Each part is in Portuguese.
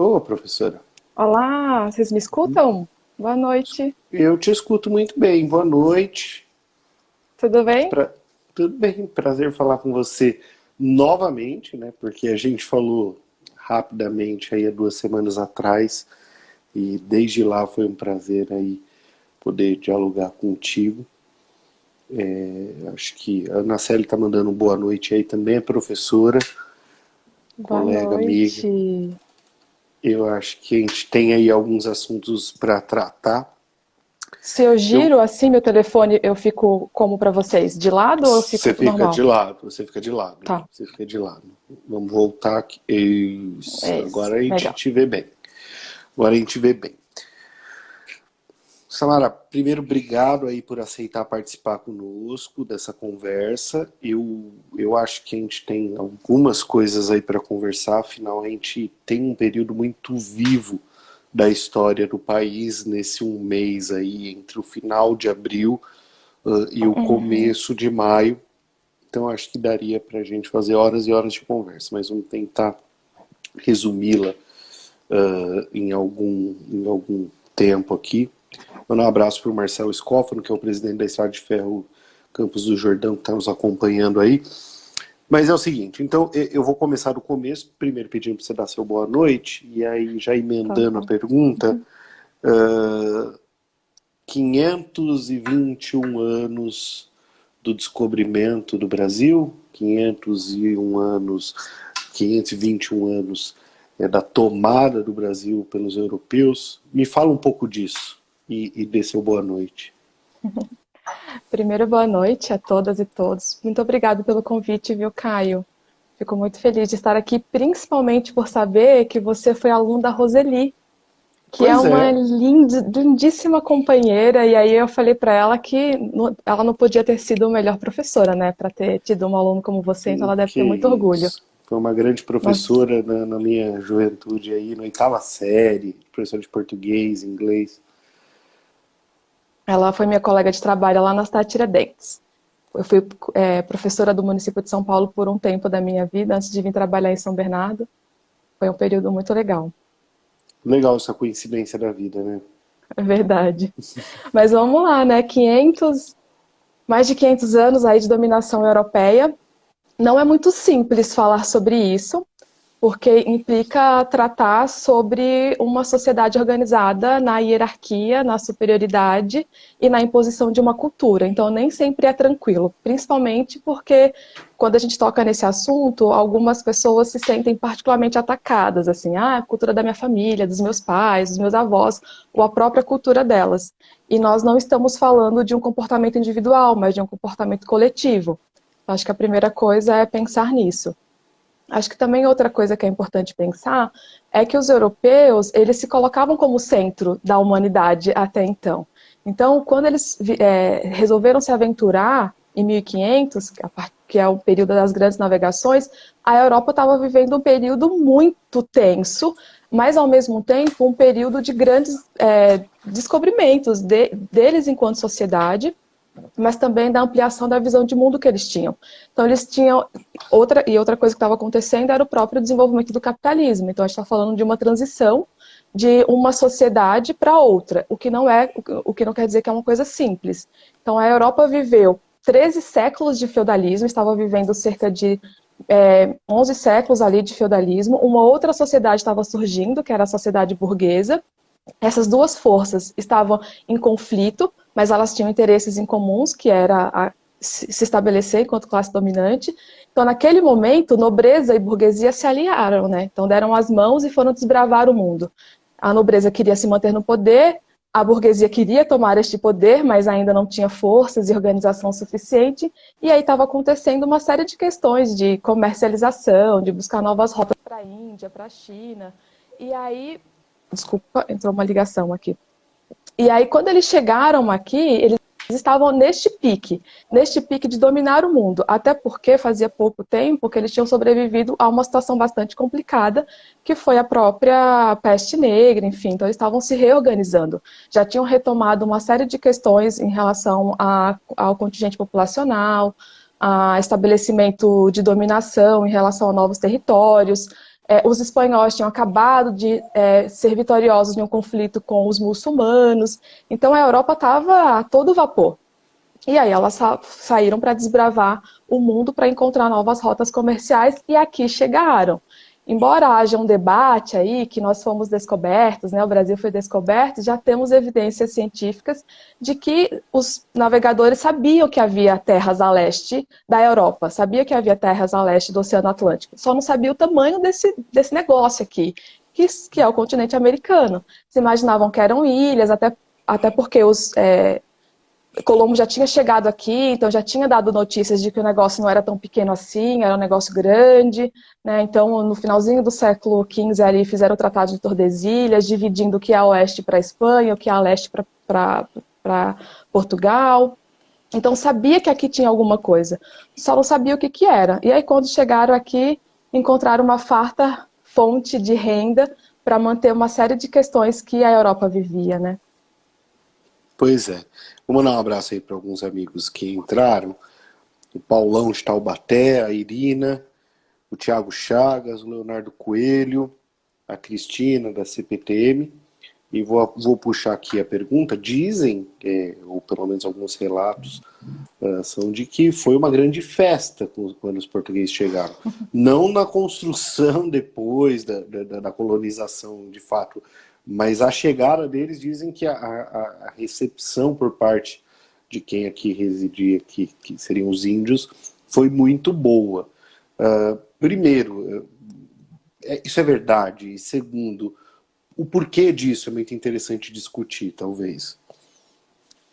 Ô, professora, Olá, vocês me escutam? Boa noite, eu te escuto muito bem. Boa noite. tudo bem? Pra... Tudo bem? Prazer falar com você novamente, né? Porque a gente falou rapidamente aí há 2 semanas atrás e desde lá foi um prazer aí poder dialogar contigo. Acho que a Ana Célia está mandando um boa noite aí também, é professora, Boa colega, amiga. noite. Eu acho que a gente tem aí alguns assuntos para tratar. Se eu Eu giro assim meu telefone, eu fico como para vocês? De lado ou eu Você fico fica de normal? lado, você fica de lado, Tá, você fica de lado. Vamos voltar aqui. Isso, é isso, agora a gente melhor. te vê bem. Agora a gente vê bem. Samara, primeiro, obrigado aí por aceitar participar conosco dessa conversa. Eu acho que a gente tem algumas coisas aí para conversar, afinal a gente tem um período muito vivo da história do país nesse um mês aí, entre o final de abril, e o Uhum. começo de maio. Então acho que daria para a gente fazer horas e horas de conversa, mas vamos tentar resumi-la em algum tempo aqui. Mandar um abraço para o Marcelo Scófano, que é o presidente da Estrada de Ferro Campos do Jordão, que está nos acompanhando aí. Mas é o seguinte, então eu vou começar do começo, primeiro pedindo para você dar seu boa noite, e aí já Tá emendando a bom. pergunta, uh, 521 anos do descobrimento do Brasil, 501 anos, 521 anos da tomada do Brasil pelos europeus. Me fala um pouco disso e dê seu boa noite. Primeiro, boa noite a todas e todos. Muito obrigado pelo convite, viu, Caio? Fico muito feliz de estar aqui, principalmente por saber que você foi aluno da Roseli, que é Pois uma é, lindíssima companheira, e aí eu falei para ela que ela não podia ter sido melhor professora, né, para ter tido um aluno como você, então ela deve que ter muito orgulho. isso. Foi uma grande Nós, professora na minha juventude aí, na oitava série, professora de português, inglês. ela foi minha colega de trabalho lá na cidade Tiradentes. Eu fui professora do município de São Paulo por um tempo da minha vida, antes de vir trabalhar em São Bernardo. Foi um período muito legal, Legal essa coincidência da vida, né? é verdade. Mas vamos lá, né, mais de 500 anos aí de dominação europeia. Não é muito simples falar sobre isso, porque implica tratar sobre uma sociedade organizada na hierarquia, na superioridade e na imposição de uma cultura. Então, nem sempre é tranquilo, principalmente porque quando a gente toca nesse assunto, algumas pessoas se sentem particularmente atacadas, assim, a cultura da minha família, dos meus pais, dos meus avós, ou a própria cultura delas. E nós não estamos falando de um comportamento individual, mas de um comportamento coletivo. Acho que a primeira coisa é pensar nisso. Acho que também outra coisa que é importante pensar é que os europeus, eles se colocavam como centro da humanidade até então. Então, quando eles resolveram se aventurar em 1500, que é o período das grandes navegações, a Europa estava vivendo um período muito tenso, mas ao mesmo tempo um período de grandes descobrimentos deles enquanto sociedade, mas também da ampliação da visão de mundo que eles tinham. Então, eles tinham outra coisa que estava acontecendo era o próprio desenvolvimento do capitalismo. Então, a gente está falando de uma transição de uma sociedade para outra, o que não quer dizer que é uma coisa simples. Então, a Europa viveu 13 séculos de feudalismo, estava vivendo cerca de 11 séculos ali de feudalismo. Uma outra sociedade estava surgindo, que era a sociedade burguesa. Essas duas forças estavam em conflito, mas elas tinham interesses em comuns, que era se estabelecer enquanto classe dominante. Então, naquele momento, nobreza e burguesia se aliaram, né? Então, deram as mãos e foram desbravar o mundo. A nobreza queria se manter no poder, a burguesia queria tomar este poder, mas ainda não tinha forças e organização suficiente, e aí estava acontecendo uma série de questões de comercialização, de buscar novas rotas para a Índia, para a China, e aí desculpa, entrou uma ligação aqui. E aí, quando eles chegaram aqui, eles estavam neste pique de dominar o mundo, até porque fazia pouco tempo que eles tinham sobrevivido a uma situação bastante complicada, que foi a própria peste negra, enfim, então eles estavam se reorganizando. Já tinham retomado uma série de questões em relação ao contingente populacional, a estabelecimento de dominação em relação a novos territórios, os espanhóis tinham acabado de ser vitoriosos em um conflito com os muçulmanos, então a Europa estava a todo vapor. E aí elas saíram para desbravar o mundo, para encontrar novas rotas comerciais, e aqui chegaram. Embora haja um debate aí que nós fomos descobertos, né, o Brasil foi descoberto, já temos evidências científicas de que os navegadores sabiam que havia terras a leste da Europa, sabiam que havia terras a leste do Oceano Atlântico, só não sabia o tamanho desse negócio aqui, que é o continente americano. Se imaginavam que eram ilhas, até porque Colombo já tinha chegado aqui, então já tinha dado notícias de que o negócio não era tão pequeno assim, era um negócio grande, né? Então, no finalzinho do século XV, ali, fizeram o Tratado de Tordesilhas, dividindo o que é a oeste para a Espanha, o que é a leste para Portugal. Então, sabia que aqui tinha alguma coisa, só não sabia o que era. E aí, quando chegaram aqui, encontraram uma farta fonte de renda para manter uma série de questões que a Europa vivia, né? Pois é. Vou mandar um abraço aí para alguns amigos que entraram. O Paulão de Taubaté, a Irina, o Thiago Chagas, o Leonardo Coelho, a Cristina da CPTM. E vou puxar aqui a pergunta. Dizem, ou pelo menos alguns relatos, são de que foi uma grande festa quando os portugueses chegaram. Não na construção depois da colonização, de fato, mas a chegada deles, dizem que a recepção por parte de quem aqui residia, que seriam os índios, foi muito boa. Primeiro, isso é verdade. E segundo, o porquê disso é muito interessante discutir, talvez.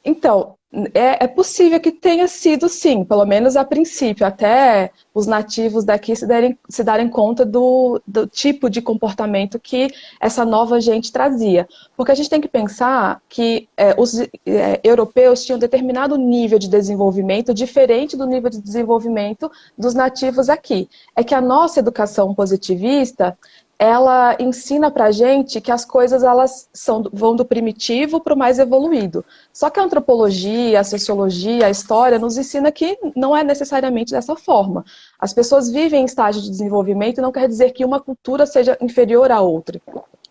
Então, é possível que tenha sido sim, pelo menos a princípio, até os nativos daqui se darem conta do tipo de comportamento que essa nova gente trazia. Porque a gente tem que pensar que os europeus tinham um determinado nível de desenvolvimento diferente do nível de desenvolvimento dos nativos aqui. É que a nossa educação positivista, ela ensina pra gente que as coisas elas vão do primitivo para o mais evoluído. Só que a antropologia, a sociologia, a história nos ensina que não é necessariamente dessa forma. As pessoas vivem em estágio de desenvolvimento e não quer dizer que uma cultura seja inferior à outra.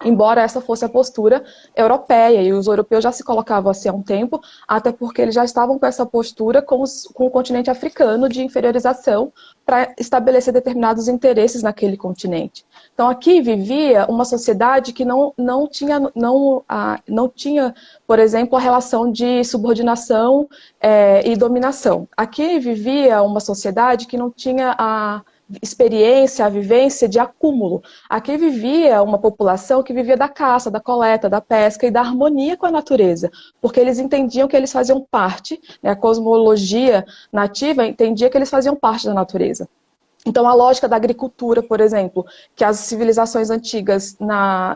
Embora essa fosse a postura europeia, e os europeus já se colocavam assim há um tempo, até porque eles já estavam com essa postura com o continente africano de inferiorização para estabelecer determinados interesses naquele continente. Então aqui vivia uma sociedade que não tinha, por exemplo, a relação de subordinação e dominação. Aqui vivia uma sociedade que não tinha a experiência, a vivência de acúmulo. Aqui vivia uma população que vivia da caça, da coleta, da pesca e da harmonia com a natureza, porque eles entendiam que eles faziam parte, né, a cosmologia nativa entendia que eles faziam parte da natureza. Então, a lógica da agricultura, por exemplo, que as civilizações antigas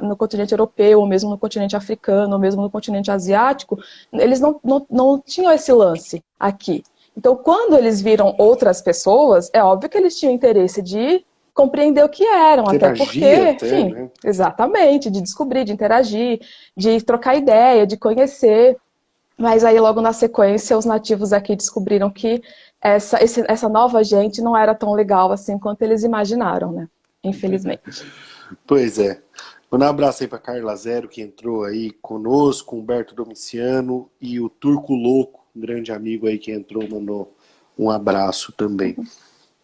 no continente europeu, ou mesmo no continente africano, ou mesmo no continente asiático, eles não tinham esse lance aqui. Então, quando eles viram outras pessoas, é óbvio que eles tinham interesse de compreender o que eram, até porque, enfim, né? Exatamente, de descobrir, de interagir, de trocar ideia, de conhecer. Mas aí, logo na sequência, os nativos aqui descobriram que essa nova gente não era tão legal assim quanto eles imaginaram, né? Infelizmente. Pois é. Vou dar um abraço aí para Carla Zero, que entrou aí conosco, Humberto Domiciano e o Turco Louco, um grande amigo aí que entrou, mandou um abraço também.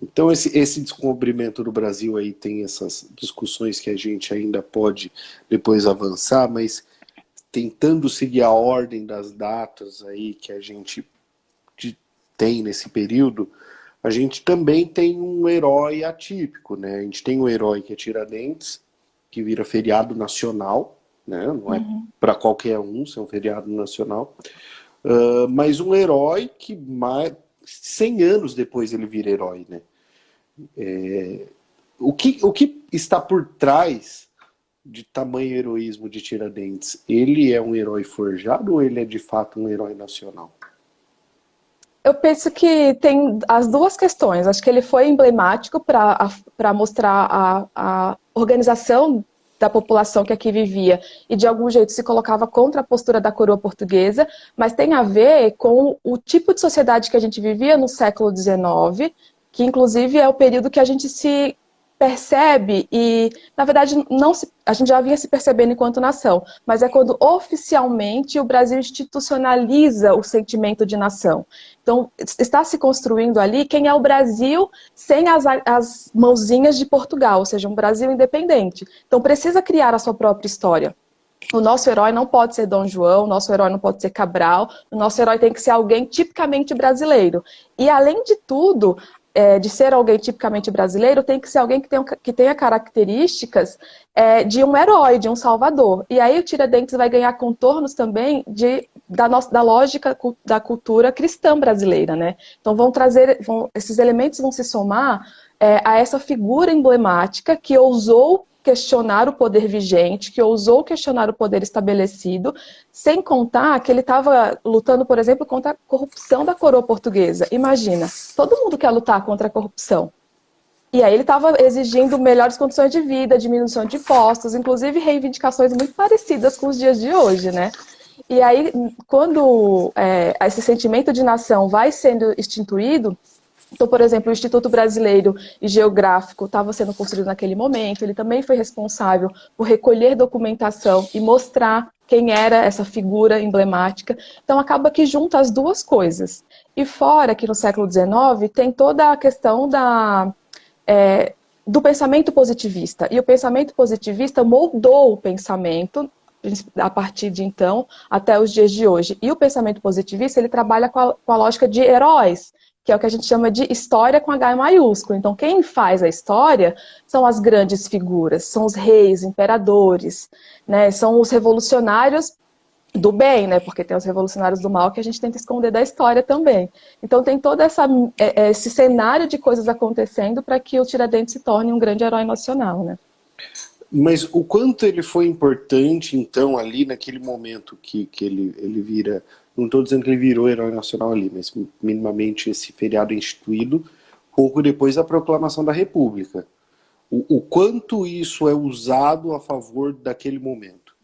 Então esse descobrimento do Brasil aí tem essas discussões que a gente ainda pode depois avançar, mas tentando seguir a ordem das datas aí que a gente tem nesse período, a gente também tem um herói atípico, né? A gente tem um herói que é Tiradentes, que vira feriado nacional, né? Não é para qualquer um ser um feriado nacional, mas um herói que 100 anos depois ele vira herói, né? O que está por trás de tamanho heroísmo de Tiradentes? Ele é um herói forjado ou ele é de fato um herói nacional? Eu penso que tem as duas questões. Acho que ele foi emblemático para mostrar a organização da população que aqui vivia e de algum jeito se colocava contra a postura da coroa portuguesa, mas tem a ver com o tipo de sociedade que a gente vivia no século XIX, que inclusive é o período que a gente se percebe e, na verdade, a gente já vinha se percebendo enquanto nação, mas é quando oficialmente o Brasil institucionaliza o sentimento de nação. Então, está se construindo ali quem é o Brasil sem as mãozinhas de Portugal, ou seja, um Brasil independente. Então, precisa criar a sua própria história. O nosso herói não pode ser Dom João, o nosso herói não pode ser Cabral, o nosso herói tem que ser alguém tipicamente brasileiro. E, além de tudo, de ser alguém tipicamente brasileiro, tem que ser alguém que tenha características de um herói, de um salvador. E aí o Tiradentes vai ganhar contornos também da lógica da cultura cristã brasileira, né? Então esses elementos vão se somar a essa figura emblemática que ousou questionar o poder vigente, que ousou questionar o poder estabelecido, sem contar que ele estava lutando, por exemplo, contra a corrupção da coroa portuguesa. Imagina, todo mundo quer lutar contra a corrupção. E aí ele estava exigindo melhores condições de vida, diminuição de impostos, inclusive reivindicações muito parecidas com os dias de hoje, né? E aí, quando esse sentimento de nação vai sendo instituído, então, por exemplo, o Instituto Brasileiro e Geográfico estava sendo construído naquele momento, ele também foi responsável por recolher documentação e mostrar quem era essa figura emblemática. Então, acaba que junta as duas coisas. E fora que no século XIX tem toda a questão do pensamento positivista. E o pensamento positivista moldou o pensamento a partir de então até os dias de hoje. E o pensamento positivista, ele trabalha com a lógica de heróis, que é o que a gente chama de história com H maiúsculo. Então, quem faz a história são as grandes figuras, são os reis, imperadores, né? São os revolucionários do bem, né? Porque tem os revolucionários do mal que a gente tenta esconder da história também. Então, tem todo esse cenário de coisas acontecendo para que o Tiradentes se torne um grande herói nacional, né? Mas o quanto ele foi importante, então, ali naquele momento que ele vira... Não estou dizendo que ele virou herói nacional ali, mas minimamente esse feriado é instituído pouco depois da proclamação da República. O quanto isso é usado a favor daquele momento?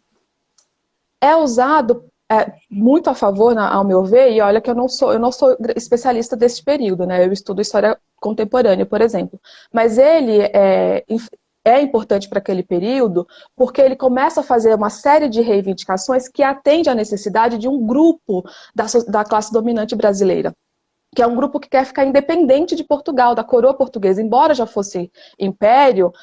É usado muito a favor, ao meu ver, e olha que eu não sou especialista desse período, né? Eu estudo história contemporânea, por exemplo. Mas ele é importante para aquele período porque ele começa a fazer uma série de reivindicações que atende à necessidade de um grupo da classe dominante brasileira, que é um grupo que quer ficar independente de Portugal, da coroa portuguesa. Embora já fosse império,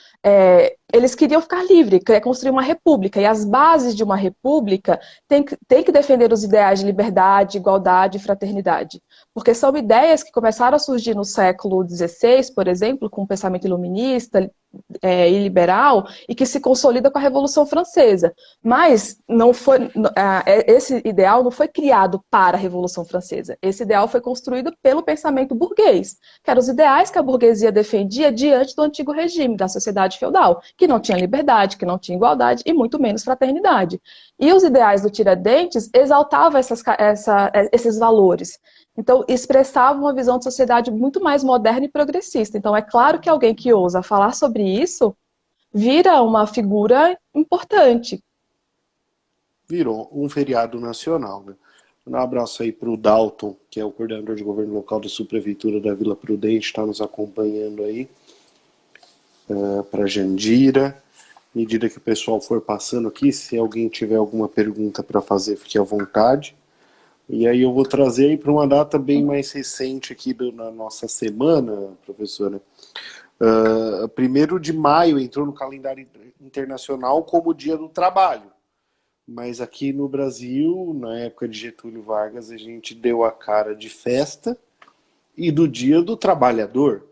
eles queriam ficar livres, queriam construir uma república, e as bases de uma república têm que defender os ideais de liberdade, igualdade e fraternidade. Porque são ideias que começaram a surgir no século XVI, por exemplo, com o pensamento iluminista e liberal, e que se consolida com a Revolução Francesa. Mas esse ideal não foi criado para a Revolução Francesa. Esse ideal foi construído pelo pensamento burguês, que eram os ideais que a burguesia defendia diante do antigo regime, da sociedade feudal, que não tinha liberdade, que não tinha igualdade e muito menos fraternidade. E os ideais do Tiradentes exaltavam esses valores. Então, expressava uma visão de sociedade muito mais moderna e progressista. Então, é claro que alguém que ousa falar sobre isso vira uma figura importante. Virou um feriado nacional, né? Um abraço aí para o Dalton, que é o coordenador de governo local da subprefeitura da Vila Prudente, está nos acompanhando aí. Para a Jandira. À medida que o pessoal for passando aqui, se alguém tiver alguma pergunta para fazer, fique à vontade. E aí eu vou trazer aí para uma data bem mais recente aqui na nossa semana, professora. 1º de maio entrou no calendário internacional como Dia do Trabalho. Mas aqui no Brasil, na época de Getúlio Vargas, a gente deu a cara de festa e do Dia do Trabalhador.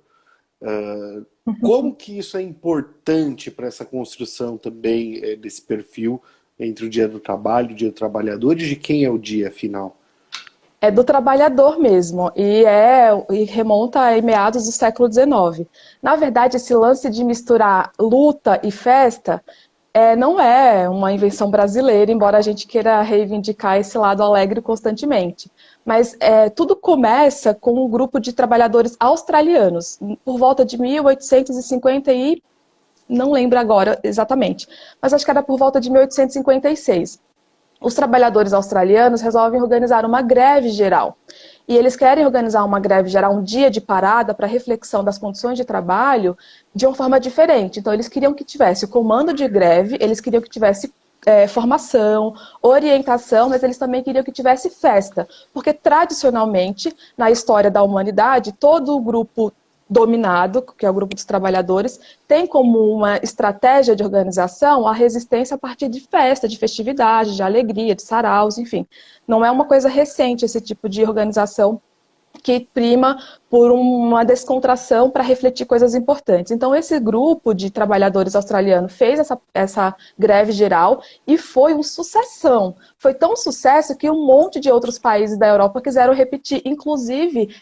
Como que isso é importante para essa construção também desse perfil entre o Dia do Trabalho e o Dia do Trabalhador? E de quem é o dia, afinal? É do trabalhador mesmo, e remonta a meados do século XIX. Na verdade, esse lance de misturar luta e festa não é uma invenção brasileira, embora a gente queira reivindicar esse lado alegre constantemente. Mas tudo começa com um grupo de trabalhadores australianos, por volta de 1850 e... não lembro agora exatamente, mas acho que era por volta de 1856. os trabalhadores australianos resolvem organizar uma greve geral. E eles querem organizar uma greve geral, um dia de parada para reflexão das condições de trabalho de uma forma diferente. Então, eles queriam que tivesse o comando de greve, eles queriam que tivesse formação, orientação, mas eles também queriam que tivesse festa. Porque, tradicionalmente, na história da humanidade, todo o grupo dominado, que é o grupo dos trabalhadores, tem como uma estratégia de organização a resistência a partir de festa, de festividade, de alegria, de saraus, enfim. Não é uma coisa recente esse tipo de organização que prima por uma descontração para refletir coisas importantes. Então, esse grupo de trabalhadores australianos fez essa greve geral e foi um sucessão. Foi tão um sucesso que um monte de outros países da Europa quiseram repetir. Inclusive,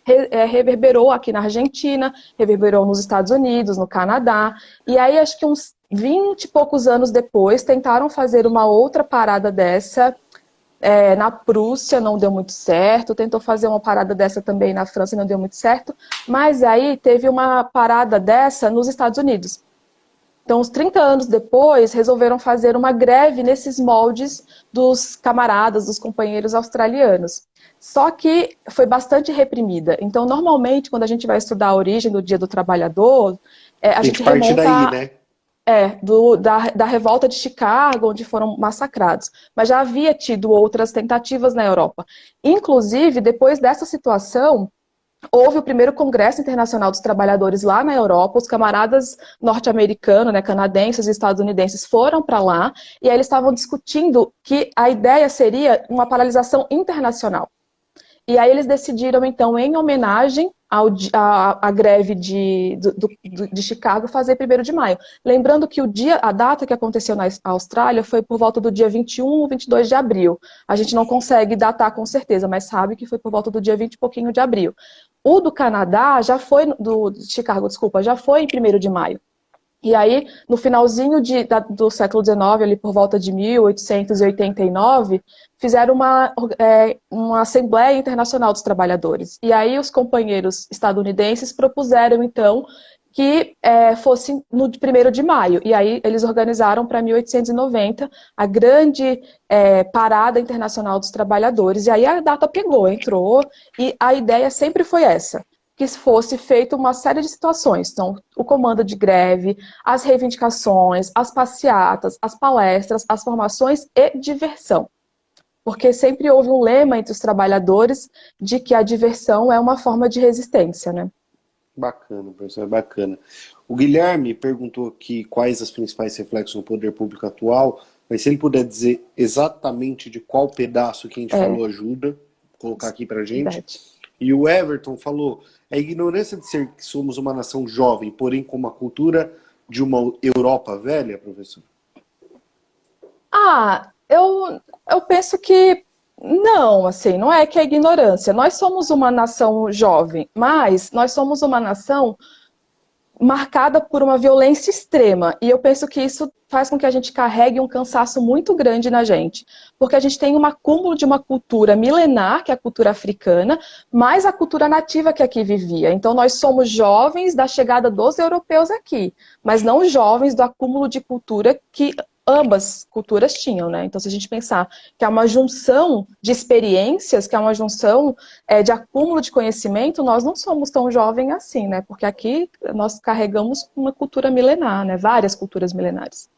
reverberou aqui na Argentina, reverberou nos Estados Unidos, no Canadá. E aí, acho que uns 20 e poucos anos depois, tentaram fazer uma outra parada dessa. Na Prússia não deu muito certo, tentou fazer uma parada dessa também na França, não deu muito certo, mas aí teve uma parada dessa nos Estados Unidos. Então, uns 30 anos depois, resolveram fazer uma greve nesses moldes dos camaradas, dos companheiros australianos. Só que foi bastante reprimida. Então, normalmente, quando a gente vai estudar a origem do Dia do Trabalhador, a gente parte remonta... daí, né? Da revolta de Chicago, onde foram massacrados. Mas já havia tido outras tentativas na Europa. Inclusive, depois dessa situação, houve o primeiro Congresso Internacional dos Trabalhadores lá na Europa, os camaradas norte-americanos, né, canadenses e estadunidenses foram para lá, e aí eles estavam discutindo que a ideia seria uma paralisação internacional. E aí eles decidiram, então, em homenagem à greve de Chicago, fazer 1º de maio. Lembrando que a data que aconteceu na Austrália foi por volta do dia 21 ou 22 de abril. A gente não consegue datar com certeza, mas sabe que foi por volta do dia 20 e pouquinho de abril. O do Canadá já foi, de Chicago, desculpa, já foi em 1º de maio. E aí, no finalzinho do século XIX, ali por volta de 1889, fizeram uma Assembleia Internacional dos Trabalhadores. E aí os companheiros estadunidenses propuseram, então, que fosse no 1º de maio. E aí eles organizaram para 1890 a grande Parada Internacional dos Trabalhadores. E aí a data pegou, entrou, e a ideia sempre foi essa, que fosse feita uma série de situações. Então, o comando de greve, as reivindicações, as passeatas, as palestras, as formações e diversão. Porque sempre houve um lema entre os trabalhadores de que a diversão é uma forma de resistência, né? Bacana, professor, bacana. O Guilherme perguntou aqui quais as principais reflexos no poder público atual, mas se ele puder dizer exatamente de qual pedaço que a gente falou ajuda, colocar aqui pra gente. Verdade. E o Everton falou, a ignorância de ser que somos uma nação jovem, porém com uma cultura de uma Europa velha, professor? Eu penso que não, assim, não é que é ignorância. Nós somos uma nação jovem, mas nós somos uma nação marcada por uma violência extrema. E eu penso que isso faz com que a gente carregue um cansaço muito grande na gente. Porque a gente tem um acúmulo de uma cultura milenar, que é a cultura africana, mais a cultura nativa que aqui vivia. Então nós somos jovens da chegada dos europeus aqui, mas não jovens do acúmulo de cultura que ambas culturas tinham, né? Então, se a gente pensar que é uma junção de experiências, que é uma junção de acúmulo de conhecimento, nós não somos tão jovens assim, né? Porque aqui nós carregamos uma cultura milenar, né? Várias culturas milenares.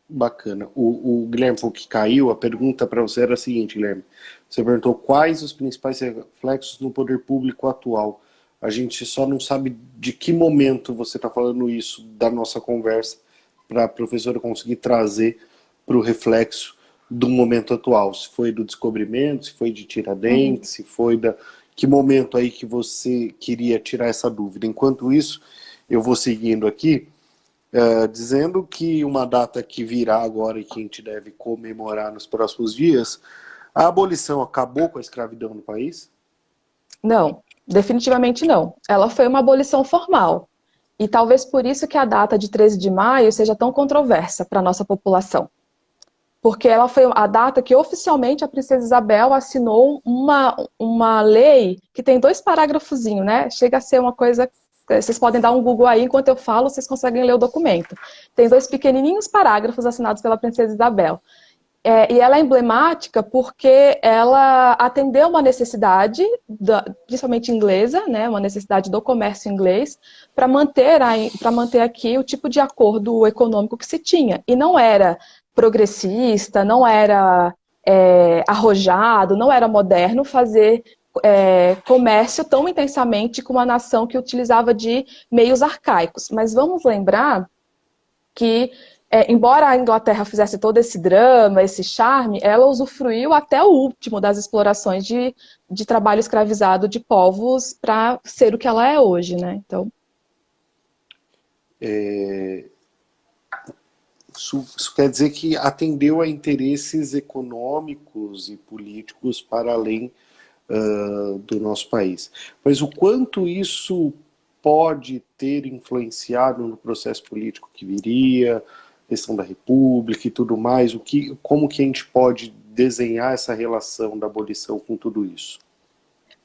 Bacana. O Guilherme falou que caiu. A pergunta para você era a seguinte, Guilherme. Você perguntou quais os principais reflexos no poder público atual. A gente só não sabe de que momento você está falando isso da nossa conversa, para a professora conseguir trazer para o reflexo do momento atual. Se foi do descobrimento, se foi de Tiradentes, se foi da... Que momento aí que você queria tirar essa dúvida? Enquanto isso, eu vou seguindo aqui, dizendo que uma data que virá agora e que a gente deve comemorar nos próximos dias, a abolição acabou com a escravidão no país? Não, definitivamente não. Ela foi uma abolição formal. E talvez por isso que a data de 13 de maio seja tão controversa para a nossa população. Porque ela foi a data que oficialmente a princesa Isabel assinou uma lei que tem 2 parágrafozinhos, né? Chega a ser uma coisa... Vocês podem dar um Google aí, enquanto eu falo, vocês conseguem ler o documento. Tem 2 pequenininhos parágrafos assinados pela princesa Isabel. E ela é emblemática porque ela atendeu uma necessidade, principalmente inglesa, né, uma necessidade do comércio inglês, para manter aqui o tipo de acordo econômico que se tinha. E não era progressista, não era arrojado, não era moderno fazer comércio tão intensamente com uma nação que utilizava de meios arcaicos. Mas vamos lembrar que embora a Inglaterra fizesse todo esse drama, esse charme, ela usufruiu até o último das explorações de trabalho escravizado de povos para ser o que ela é hoje, né? Então, isso quer dizer que atendeu a interesses econômicos e políticos para além do nosso país. Mas o quanto isso pode ter influenciado no processo político que viria, questão da República e tudo mais, como que a gente pode desenhar essa relação da abolição com tudo isso?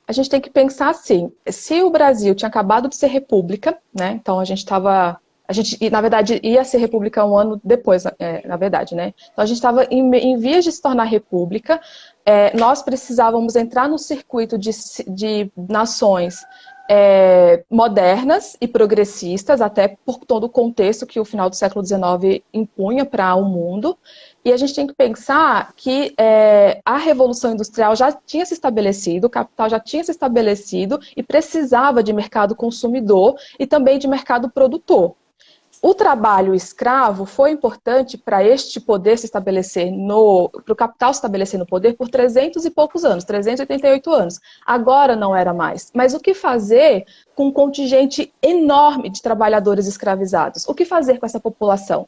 a gente tem que pensar assim, se o Brasil tinha acabado de ser república, né? Então a gente, na verdade, ia ser república um ano depois, na verdade, né? Então a gente estava em vias de se tornar república, nós precisávamos entrar no circuito de nações modernas e progressistas, até por todo o contexto que o final do século XIX impunha para o mundo. E a gente tem que pensar que a Revolução Industrial já tinha se estabelecido, o capital já tinha se estabelecido e precisava de mercado consumidor e também de mercado produtor. O trabalho escravo foi importante para este poder se estabelecer, para o capital se estabelecer no poder por 300 e poucos anos, 388 anos. Agora não era mais. Mas o que fazer com um contingente enorme de trabalhadores escravizados? O que fazer com essa população?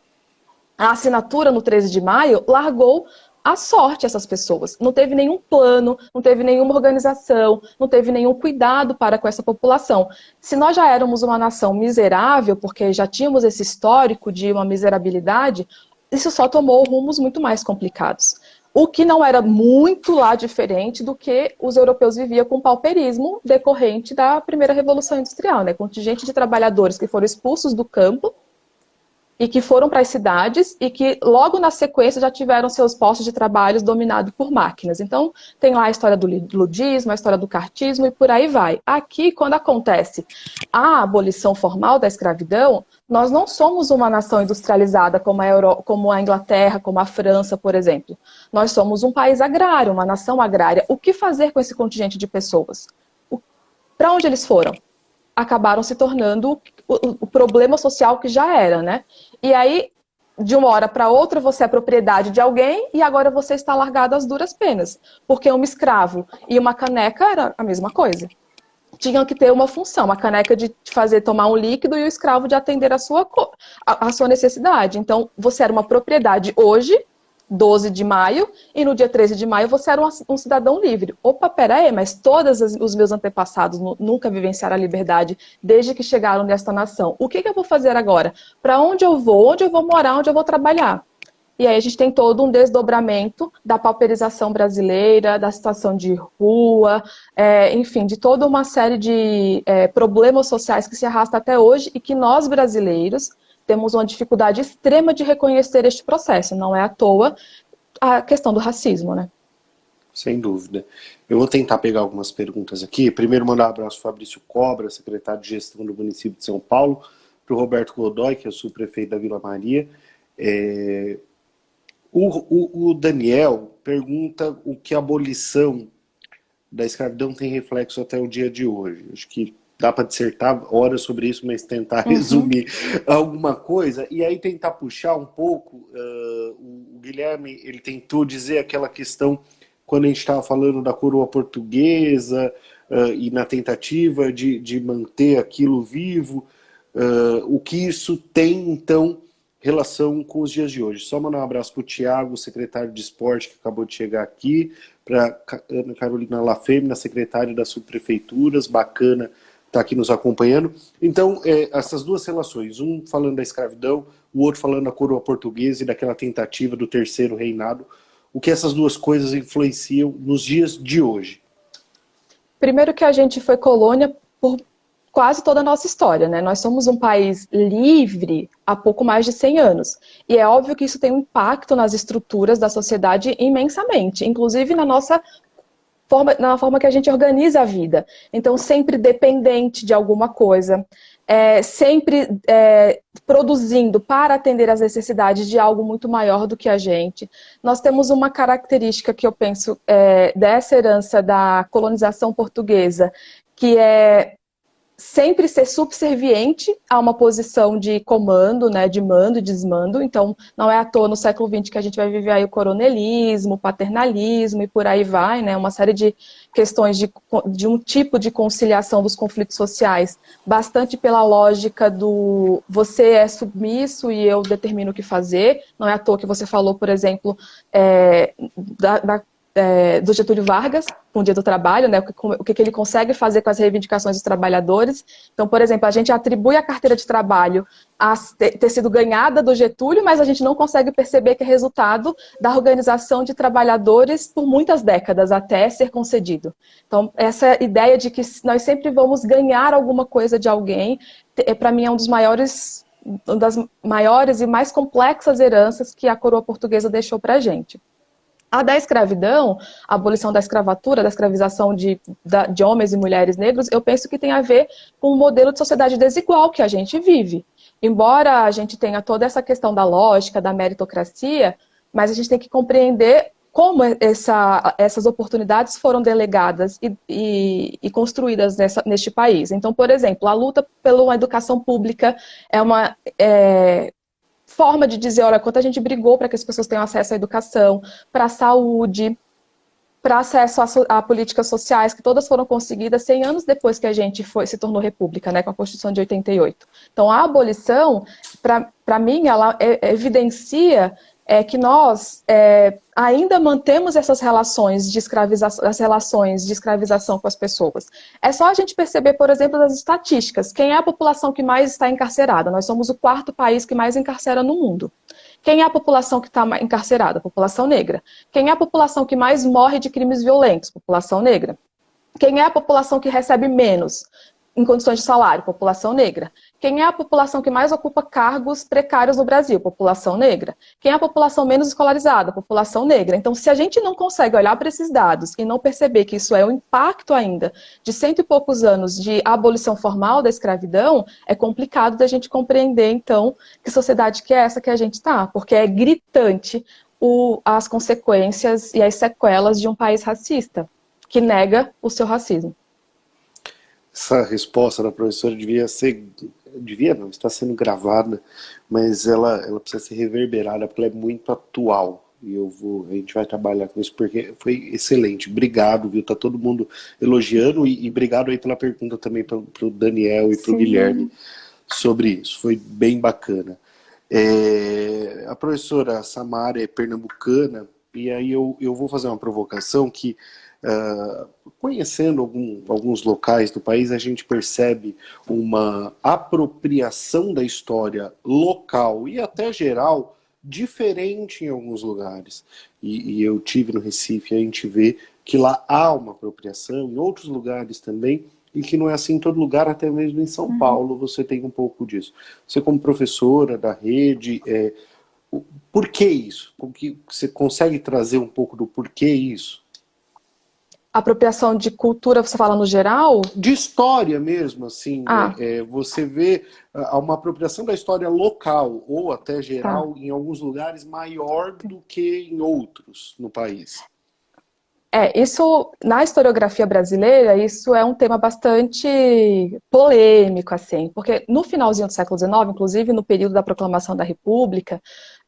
A assinatura no 13 de maio largou à sorte essas pessoas. Não teve nenhum plano, não teve nenhuma organização, não teve nenhum cuidado para com essa população. Se nós já éramos uma nação miserável, porque já tínhamos esse histórico de uma miserabilidade, isso só tomou rumos muito mais complicados. O que não era muito lá diferente do que os europeus viviam com o pauperismo decorrente da primeira Revolução Industrial, né? Contingente de trabalhadores que foram expulsos do campo e que foram para as cidades e que logo na sequência já tiveram seus postos de trabalho dominados por máquinas. Então, tem lá a história do ludismo, a história do cartismo e por aí vai. Aqui, quando acontece a abolição formal da escravidão, nós não somos uma nação industrializada como a Inglaterra, como a França, por exemplo. Nós somos um país agrário, uma nação agrária. O que fazer com esse contingente de pessoas? Para onde eles foram? Acabaram se tornando o problema social que já era, né? E aí, de uma hora para outra, você é propriedade de alguém e agora você está largado às duras penas. Porque um escravo e uma caneca era a mesma coisa. Tinham que ter uma função, a caneca de fazer tomar um líquido e o escravo de atender a sua necessidade. Então, você era uma propriedade hoje, 12 de maio, e no dia 13 de maio você era um cidadão livre. Opa, peraí, mas todos os meus antepassados nunca vivenciaram a liberdade desde que chegaram nesta nação. O que eu vou fazer agora? Para onde eu vou morar, onde eu vou trabalhar? E aí a gente tem todo um desdobramento da pauperização brasileira, da situação de rua, enfim, de toda uma série de problemas sociais que se arrasta até hoje e que nós brasileiros temos uma dificuldade extrema de reconhecer este processo. Não é à toa a questão do racismo, né? Sem dúvida. Eu vou tentar pegar algumas perguntas aqui. Primeiro, mandar um abraço para o Fabrício Cobra, secretário de Gestão do município de São Paulo, para o Roberto Godoy, que é o subprefeito da Vila Maria. O Daniel pergunta o que a abolição da escravidão tem reflexo até o dia de hoje. Acho que dá para dissertar horas sobre isso, mas tentar resumir alguma coisa. E aí tentar puxar um pouco, o Guilherme, ele tentou dizer aquela questão, quando a gente estava falando da coroa portuguesa, e na tentativa de manter aquilo vivo, o que isso tem, então, relação com os dias de hoje. Só mandar um abraço para o Tiago, secretário de esporte, que acabou de chegar aqui, para Ana Carolina Lafêmina, secretária das subprefeituras, bacana está aqui nos acompanhando. Então, essas duas relações, um falando da escravidão, o outro falando da coroa portuguesa e daquela tentativa do terceiro reinado, o que essas duas coisas influenciam nos dias de hoje? Primeiro que a gente foi colônia por quase toda a nossa história, né? Nós somos um país livre há pouco mais de 100 anos. E é óbvio que isso tem um impacto nas estruturas da sociedade imensamente, inclusive na forma que a gente organiza a vida. Então, sempre dependente de alguma coisa, sempre produzindo para atender às necessidades de algo muito maior do que a gente. Nós temos uma característica que eu penso dessa herança da colonização portuguesa, que é sempre ser subserviente a uma posição de comando, né, de mando e desmando. Então, não é à toa no século XX que a gente vai viver aí o coronelismo, o paternalismo e por aí vai, né, uma série de questões de um tipo de conciliação dos conflitos sociais, bastante pela lógica do você é submisso e eu determino o que fazer. Não é à toa que você falou, por exemplo, do Getúlio Vargas, com o Dia do Trabalho, né, o que ele consegue fazer com as reivindicações dos trabalhadores. Então, por exemplo, a gente atribui a carteira de trabalho a ter sido ganhada do Getúlio, mas a gente não consegue perceber que é resultado da organização de trabalhadores por muitas décadas, até ser concedido. Então, essa ideia de que nós sempre vamos ganhar alguma coisa de alguém, para mim, é uma das maiores e mais complexas heranças que a coroa portuguesa deixou para a gente. A da escravidão, a abolição da escravatura, da escravização de homens e mulheres negros, eu penso que tem a ver com o modelo de sociedade desigual que a gente vive. Embora a gente tenha toda essa questão da lógica, da meritocracia, mas a gente tem que compreender como essas oportunidades foram delegadas e construídas neste país. Então, por exemplo, a luta pela educação pública é uma forma de dizer, olha, quanto a gente brigou para que as pessoas tenham acesso à educação, para a saúde, para acesso a políticas sociais, que todas foram conseguidas 100 anos depois que a gente se tornou república, né, com a Constituição de 88. Então, a abolição, para mim, ela evidencia que nós ainda mantemos essas relações de escravização com as pessoas. É só a gente perceber, por exemplo, das estatísticas. Quem é a população que mais está encarcerada? Nós somos o 4º país que mais encarcera no mundo. Quem é a população que está encarcerada? A população negra. Quem é a população que mais morre de crimes violentos? População negra. Quem é a população que recebe menos em condições de salário? População negra. Quem é a população que mais ocupa cargos precários no Brasil? População negra. Quem é a população menos escolarizada? População negra. Então, se a gente não consegue olhar para esses dados e não perceber que isso é um impacto ainda de 100 e poucos anos de abolição formal da escravidão, é complicado da gente compreender, então, que sociedade que é essa que a gente está, porque é gritante as consequências e as sequelas de um país racista, que nega o seu racismo. Essa resposta da professora devia não, está sendo gravada, mas ela precisa ser reverberada porque ela é muito atual. E a gente vai trabalhar com isso porque foi excelente. Obrigado, viu? Tá todo mundo elogiando e obrigado aí pela pergunta também pro Daniel e pro Guilherme sobre isso. Foi bem bacana. A professora Samara é pernambucana e aí eu vou fazer uma provocação que conhecendo alguns locais do país, a gente percebe uma apropriação da história local e até geral diferente em alguns lugares. E eu tive no Recife, a gente vê que lá há uma apropriação, em outros lugares também, e que não é assim em todo lugar, até mesmo em São Paulo você tem um pouco disso. Você como professora da rede, por que isso? Você consegue trazer um pouco do porquê isso? Apropriação de cultura, você fala no geral? De história mesmo, assim, você vê uma apropriação da história local, ou até geral, em alguns lugares, maior do que em outros no país. Isso, na historiografia brasileira, isso é um tema bastante polêmico, assim, porque no finalzinho do século XIX, inclusive no período da proclamação da República,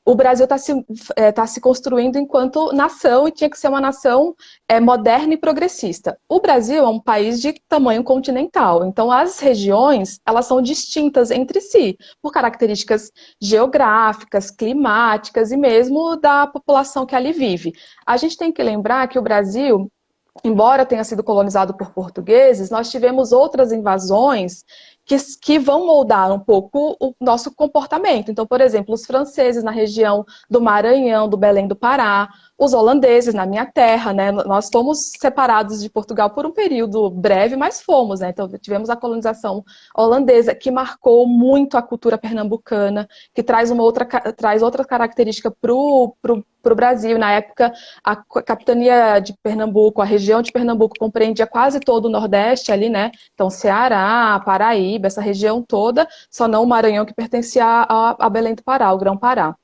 o Brasil tá se construindo enquanto nação e tinha que ser uma nação moderna e progressista. O Brasil é um país de tamanho continental, então as regiões elas são distintas entre si, por características geográficas, climáticas e mesmo da população que ali vive. A gente tem que lembrar que o Brasil, embora tenha sido colonizado por portugueses, nós tivemos outras invasões que vão moldar um pouco o nosso comportamento. Então, por exemplo, os franceses na região do Maranhão, do Belém do Pará, os holandeses na minha terra, né? Nós fomos separados de Portugal por um período breve, mas fomos, né? Então, tivemos a colonização holandesa, que marcou muito a cultura pernambucana, que traz outra característica para o Brasil. Na época, a capitania de Pernambuco, a região de Pernambuco compreendia quase todo o Nordeste ali, né? Então, Ceará, Paraíba, essa região toda, só não o Maranhão, que pertencia a Belém do Pará, o Grão-Pará.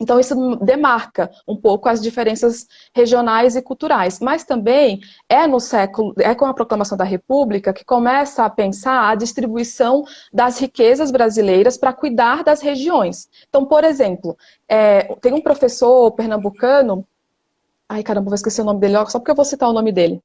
Então, isso demarca um pouco as diferenças regionais e culturais. Mas também é com a proclamação da República que começa a pensar a distribuição das riquezas brasileiras para cuidar das regiões. Então, por exemplo, tem um professor pernambucano, ai caramba, vou esquecer o nome dele, só porque eu vou citar o nome dele,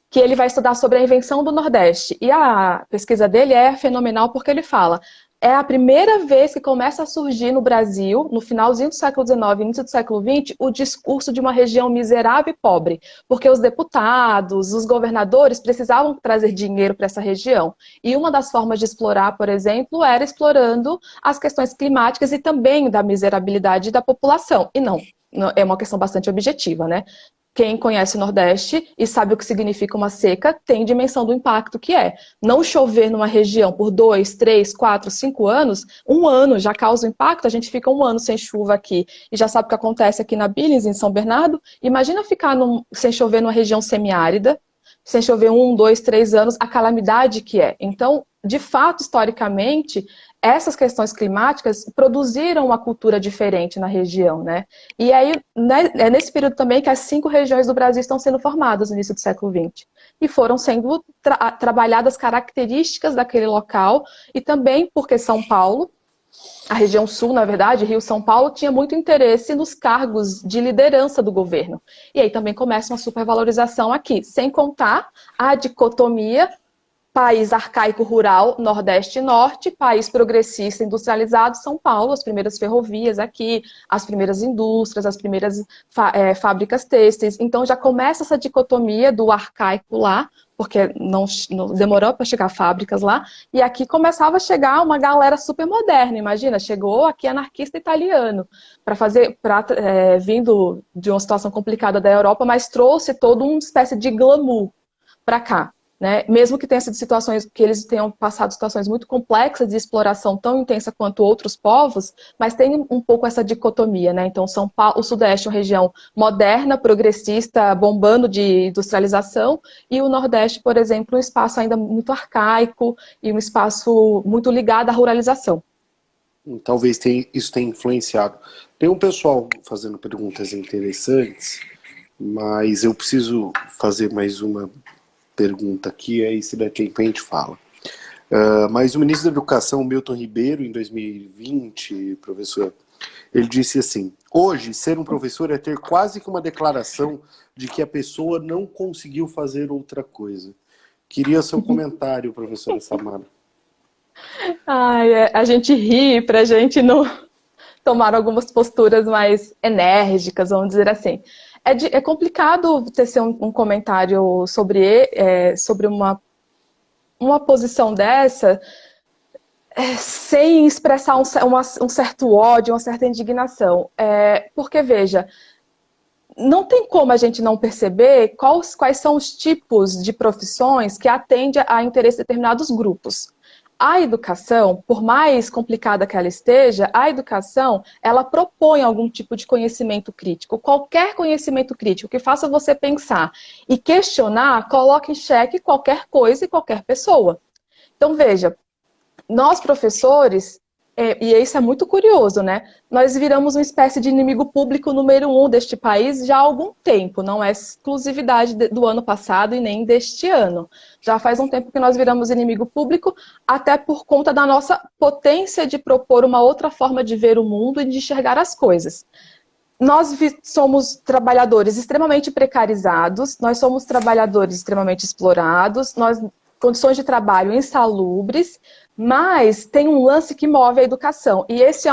que ele vai estudar sobre a invenção do Nordeste. E a pesquisa dele é fenomenal porque ele fala: é a primeira vez que começa a surgir no Brasil, no finalzinho do século XIX, início do século XX, o discurso de uma região miserável e pobre, porque os deputados, os governadores precisavam trazer dinheiro para essa região. E uma das formas de explorar, por exemplo, era explorando as questões climáticas e também da miserabilidade da população. E não, é uma questão bastante objetiva, né? Quem conhece o Nordeste e sabe o que significa uma seca tem dimensão do impacto que é. Não chover numa região por 2, 3, 4, 5 anos, um ano já causa impacto, a gente fica um ano sem chuva aqui e já sabe o que acontece aqui na Billings, em São Bernardo. Imagina ficar sem chover numa região semiárida, sem chover 1, 2, 3 anos, a calamidade que é. Então, de fato, historicamente, essas questões climáticas produziram uma cultura diferente na região, né? E aí, né, é nesse período também que as 5 regiões do Brasil estão sendo formadas no início do século XX. E foram sendo trabalhadas características daquele local, e também porque São Paulo, a região sul, na verdade, Rio-São Paulo, tinha muito interesse nos cargos de liderança do governo. E aí também começa uma supervalorização aqui, sem contar a dicotomia país arcaico rural, Nordeste e Norte, país progressista industrializado, São Paulo, as primeiras ferrovias aqui, as primeiras indústrias, as primeiras fábricas têxteis. Então já começa essa dicotomia do arcaico lá, porque não demorou para chegar fábricas lá, e aqui começava a chegar uma galera super moderna, imagina, chegou aqui anarquista italiano, vindo de uma situação complicada da Europa, mas trouxe toda uma espécie de glamour para cá. Né? Mesmo que tenha sido situações, que eles tenham passado situações muito complexas de exploração tão intensa quanto outros povos, mas tem um pouco essa dicotomia, né? Então, São Paulo, o Sudeste é uma região moderna, progressista, bombando de industrialização, e o Nordeste, por exemplo, um espaço ainda muito arcaico e um espaço muito ligado à ruralização. Talvez isso tenha influenciado. Tem um pessoal fazendo perguntas interessantes, mas eu preciso fazer mais uma pergunta aqui, aí se der tempo a gente fala. Mas o ministro da Educação, Milton Ribeiro, em 2020, professor, ele disse assim: hoje, ser um professor é ter quase que uma declaração de que a pessoa não conseguiu fazer outra coisa. Queria seu comentário, professora Samara. A gente ri para a gente não tomar algumas posturas mais enérgicas, vamos dizer assim. É complicado tecer um comentário sobre uma posição dessa sem expressar um certo ódio, uma certa indignação. Porque, veja, não tem como a gente não perceber quais são os tipos de profissões que atendem a interesse de determinados grupos. A educação, por mais complicada que ela esteja, a educação, ela propõe algum tipo de conhecimento crítico. Qualquer conhecimento crítico que faça você pensar e questionar, coloca em xeque qualquer coisa e qualquer pessoa. Então, veja, nós professores, e isso é muito curioso, né? Nós viramos uma espécie de inimigo público número 1 deste país já há algum tempo, não é exclusividade do ano passado e nem deste ano. Já faz um tempo que nós viramos inimigo público, até por conta da nossa potência de propor uma outra forma de ver o mundo e de enxergar as coisas. Nós somos trabalhadores extremamente precarizados, nós somos trabalhadores extremamente explorados, nós condições de trabalho insalubres, mas tem um lance que move a educação. E esse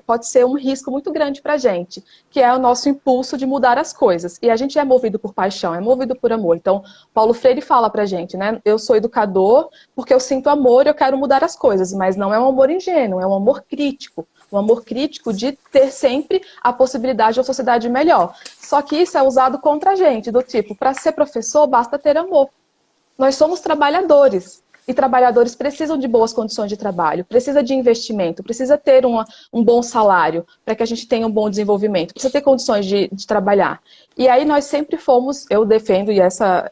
pode ser um risco muito grande para a gente, que é o nosso impulso de mudar as coisas. E a gente é movido por paixão, é movido por amor. Então, Paulo Freire fala para a gente, né? Eu sou educador porque eu sinto amor e eu quero mudar as coisas, mas não é um amor ingênuo, é um amor crítico. Um amor crítico de ter sempre a possibilidade de uma sociedade melhor. Só que isso é usado contra a gente, do tipo, para ser professor basta ter amor. Nós somos trabalhadores. E trabalhadores precisam de boas condições de trabalho, precisa de investimento, precisa ter um bom salário para que a gente tenha um bom desenvolvimento, precisa ter condições de trabalhar. E aí nós sempre fomos, eu defendo, e essa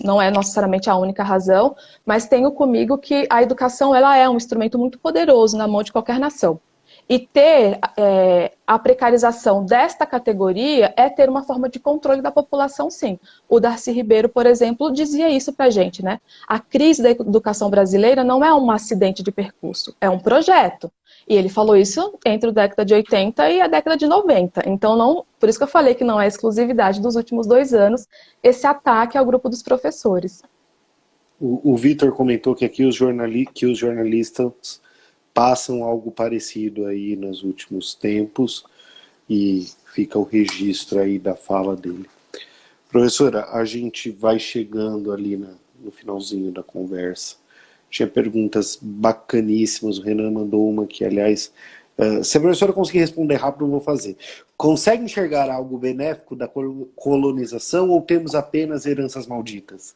não é necessariamente a única razão, mas tenho comigo que a educação ela é um instrumento muito poderoso na mão de qualquer nação. E ter a precarização desta categoria é ter uma forma de controle da população, sim. O Darcy Ribeiro, por exemplo, dizia isso pra gente, né? A crise da educação brasileira não é um acidente de percurso, é um projeto. E ele falou isso entre a década de 80 e a década de 90. Então, por isso que eu falei que não é exclusividade dos últimos 2 anos esse ataque ao grupo dos professores. O Vitor comentou que aqui que os jornalistas passam algo parecido aí nos últimos tempos e fica o registro aí da fala dele. Professora, a gente vai chegando ali no finalzinho da conversa. Tinha perguntas bacaníssimas, o Renan mandou uma que, aliás, se a professora conseguir responder rápido, eu vou fazer. Consegue enxergar algo benéfico da colonização ou temos apenas heranças malditas?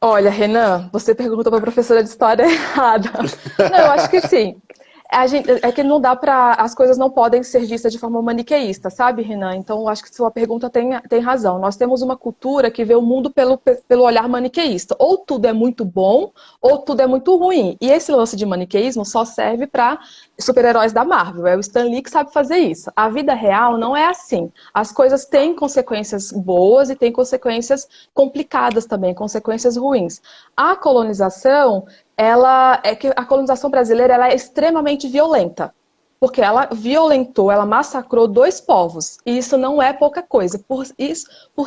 Olha, Renan, você perguntou para a professora de história errada. Não, eu acho que sim. É que não dá para. As coisas não podem ser vistas de forma maniqueísta, sabe, Renan? Então, eu acho que sua pergunta tem razão. Nós temos uma cultura que vê o mundo pelo olhar maniqueísta. Ou tudo é muito bom, ou tudo é muito ruim. E esse lance de maniqueísmo só serve para super-heróis da Marvel. É o Stan Lee que sabe fazer isso. A vida real não é assim. As coisas têm consequências boas e têm consequências complicadas também, consequências ruins. A colonização. A colonização brasileira ela é extremamente violenta, porque ela violentou, ela massacrou 2 povos, e isso não é pouca coisa. Por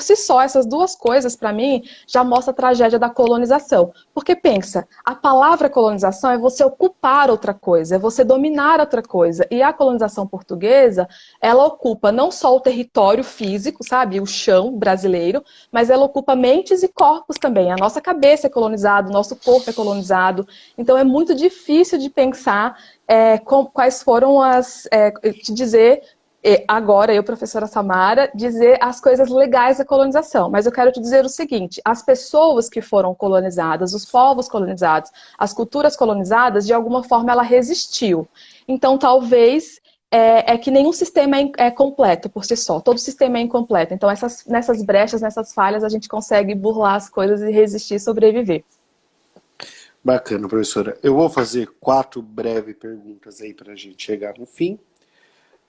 si só, essas 2 coisas, para mim, já mostra a tragédia da colonização. Porque pensa, a palavra colonização é você ocupar outra coisa, é você dominar outra coisa, e a colonização portuguesa, ela ocupa não só o território físico, sabe, o chão brasileiro, mas ela ocupa mentes e corpos também. A nossa cabeça é colonizada, o nosso corpo é colonizado, então é muito difícil de pensar quais foram te dizer, agora eu, professora Samara, dizer as coisas legais da colonização. Mas eu quero te dizer o seguinte, as pessoas que foram colonizadas, os povos colonizados, as culturas colonizadas, de alguma forma ela resistiu. Então talvez que nenhum sistema é completo por si só, todo sistema é incompleto. Então nessas brechas, nessas falhas, a gente consegue burlar as coisas e resistir e sobreviver. Bacana, professora. Eu vou fazer 4 breves perguntas aí para a gente chegar no fim.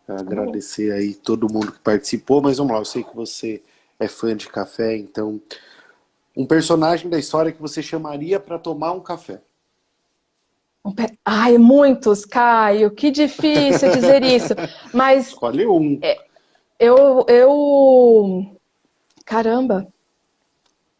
Agradecer aí todo mundo que participou, mas vamos lá, eu sei que você é fã de café, então um personagem da história que você chamaria para tomar um café. Ai, muitos, Caio, que difícil dizer isso, mas... Escolhe um. Caramba...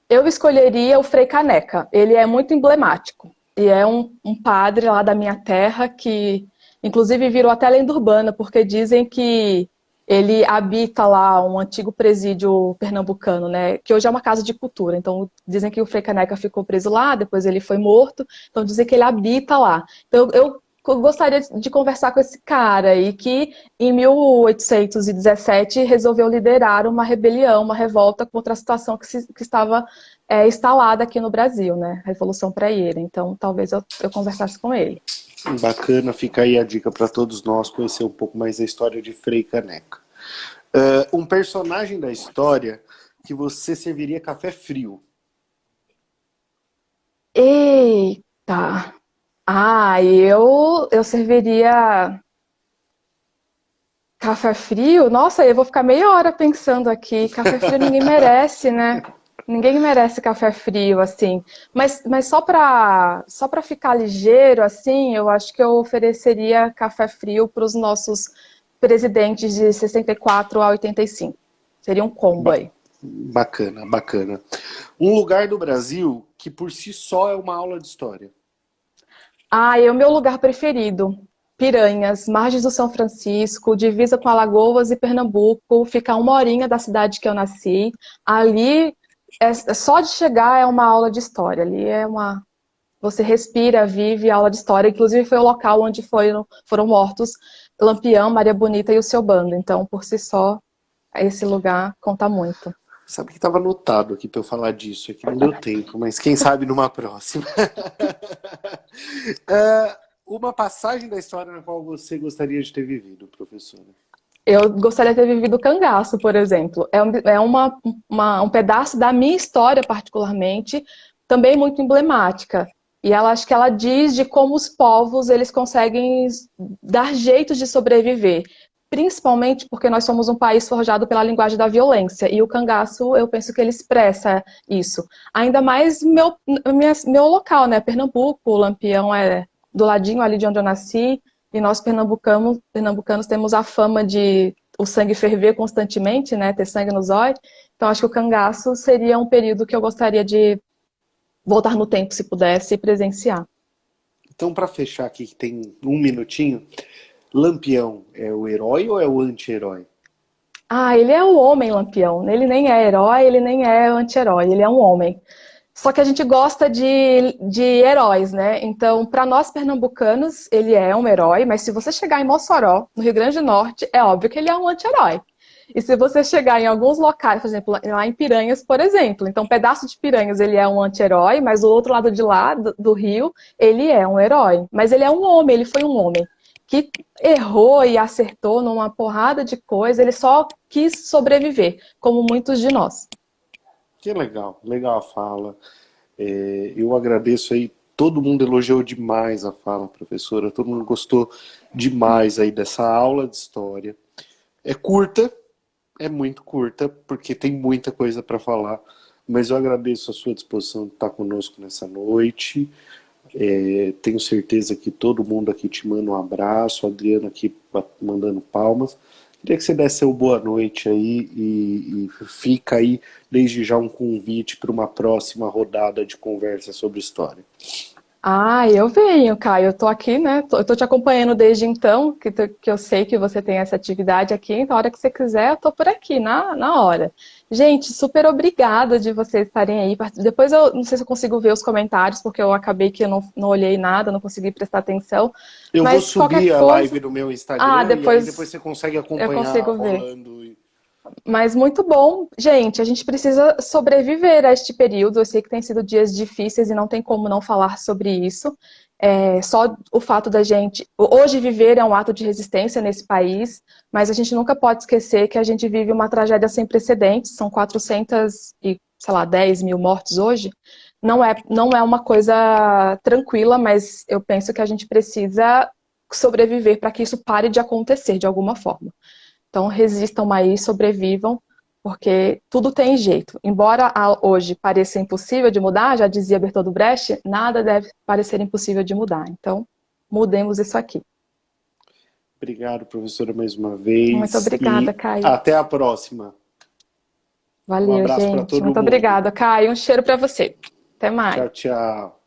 Eu escolheria o Frei Caneca. Ele é muito emblemático. E é um padre lá da minha terra que, inclusive, virou até lenda urbana, porque dizem que ele habita lá um antigo presídio pernambucano, né? Que hoje é uma casa de cultura. Então, dizem que o Frei Caneca ficou preso lá, depois ele foi morto. Então, dizem que ele habita lá. Então, eu gostaria de conversar com esse cara e que em 1817 resolveu liderar uma rebelião, uma revolta contra a situação que estava instalada aqui no Brasil, né? Revolução Praieira. Então, talvez eu conversasse com ele. Bacana, fica aí a dica para todos nós conhecer um pouco mais da história de Frei Caneca. Um personagem da história que você serviria café frio. Eita! Eu serviria café frio? Nossa, eu vou ficar meia hora pensando aqui. Café frio ninguém merece, né? Ninguém merece café frio, assim. Mas só para ficar ligeiro, assim, eu acho que eu ofereceria café frio para os nossos presidentes de 64 a 85. Seria um combo aí. Bacana, bacana. Um lugar do Brasil que por si só é uma aula de história. Ah, é o meu lugar preferido. Piranhas, margens do São Francisco, divisa com Alagoas e Pernambuco, fica a 1 horinha da cidade que eu nasci. Ali, só de chegar é uma aula de história. Ali é uma. Você respira, vive aula de história. Inclusive, foi o local onde foram mortos Lampião, Maria Bonita e o seu bando. Então, por si só, esse lugar conta muito. Sabe que estava anotado aqui para eu falar disso, aqui não deu tempo, mas quem sabe numa próxima. Uma passagem da história na qual você gostaria de ter vivido, professora? Eu gostaria de ter vivido o cangaço, por exemplo. Um pedaço da minha história, particularmente, também muito emblemática. E ela acho que ela diz de como os povos eles conseguem dar jeitos de sobreviver. Principalmente porque nós somos um país forjado pela linguagem da violência. E o cangaço, eu penso que ele expressa isso. Ainda mais meu local, né? Pernambuco, o Lampião é do ladinho ali de onde eu nasci. E nós pernambucanos temos a fama de o sangue ferver constantemente, né? Ter sangue nos olhos. Então acho que o cangaço seria um período que eu gostaria de voltar no tempo, se pudesse, e presenciar. Então, para fechar aqui, que tem um minutinho, Lampião é o herói ou é o anti-herói? Ah, ele é o homem Lampião. Ele nem é herói, ele nem é anti-herói, ele é um homem. Só que a gente gosta de heróis, né? Então, para nós pernambucanos, ele é um herói, mas se você chegar em Mossoró, no Rio Grande do Norte, é óbvio que ele é um anti-herói. E se você chegar em alguns locais, por exemplo, lá em Piranhas, por exemplo, então, um pedaço de Piranhas, ele é um anti-herói, mas do outro lado de lá, do rio, ele é um herói. Mas ele é um homem, ele foi um homem que errou e acertou numa porrada de coisa, ele só quis sobreviver, como muitos de nós. Que legal, legal a fala. Eu agradeço aí, todo mundo elogiou demais a fala, professora, todo mundo gostou demais aí dessa aula de história. É curta, é muito curta, porque tem muita coisa para falar, mas eu agradeço a sua disposição de estar conosco nessa noite. Tenho certeza que todo mundo aqui te manda um abraço, a Adriana aqui mandando palmas. Queria que você desse uma boa noite aí e fica aí desde já um convite para uma próxima rodada de conversa sobre história. Ah, eu venho, Caio. Eu tô aqui, né? Eu tô te acompanhando desde então, que eu sei que você tem essa atividade aqui. Então, a hora que você quiser, eu tô por aqui, na hora. Gente, super obrigada de vocês estarem aí. Depois eu não sei se eu consigo ver os comentários, porque eu acabei que eu não olhei nada, não consegui prestar atenção. Eu vou Mas qualquer subir a coisa. live no meu Ah, Instagram e aí depois depois você consegue eu acompanhar consigo ver. rolando. Mas muito bom. Gente, a gente precisa sobreviver a este período. Eu sei que tem sido dias difíceis e não tem como não falar sobre isso. Só o fato da gente hoje viver é um ato de resistência nesse país, mas a gente nunca pode esquecer que a gente vive uma tragédia sem precedentes. São 400 e, sei lá, 10 mil mortes hoje. Não é uma coisa tranquila, mas eu penso que a gente precisa sobreviver para que isso pare de acontecer de alguma forma. Então, resistam aí, sobrevivam, porque tudo tem jeito. Embora hoje pareça impossível de mudar, já dizia Bertolt Brecht, nada deve parecer impossível de mudar. Então, mudemos isso aqui. Obrigado, professora, mais uma Muito vez obrigada, e Caio. até a próxima. Um Valeu, abraço para gente. todo Muito mundo. obrigada, Caio. Um cheiro para você. Até mais. Tchau, tchau.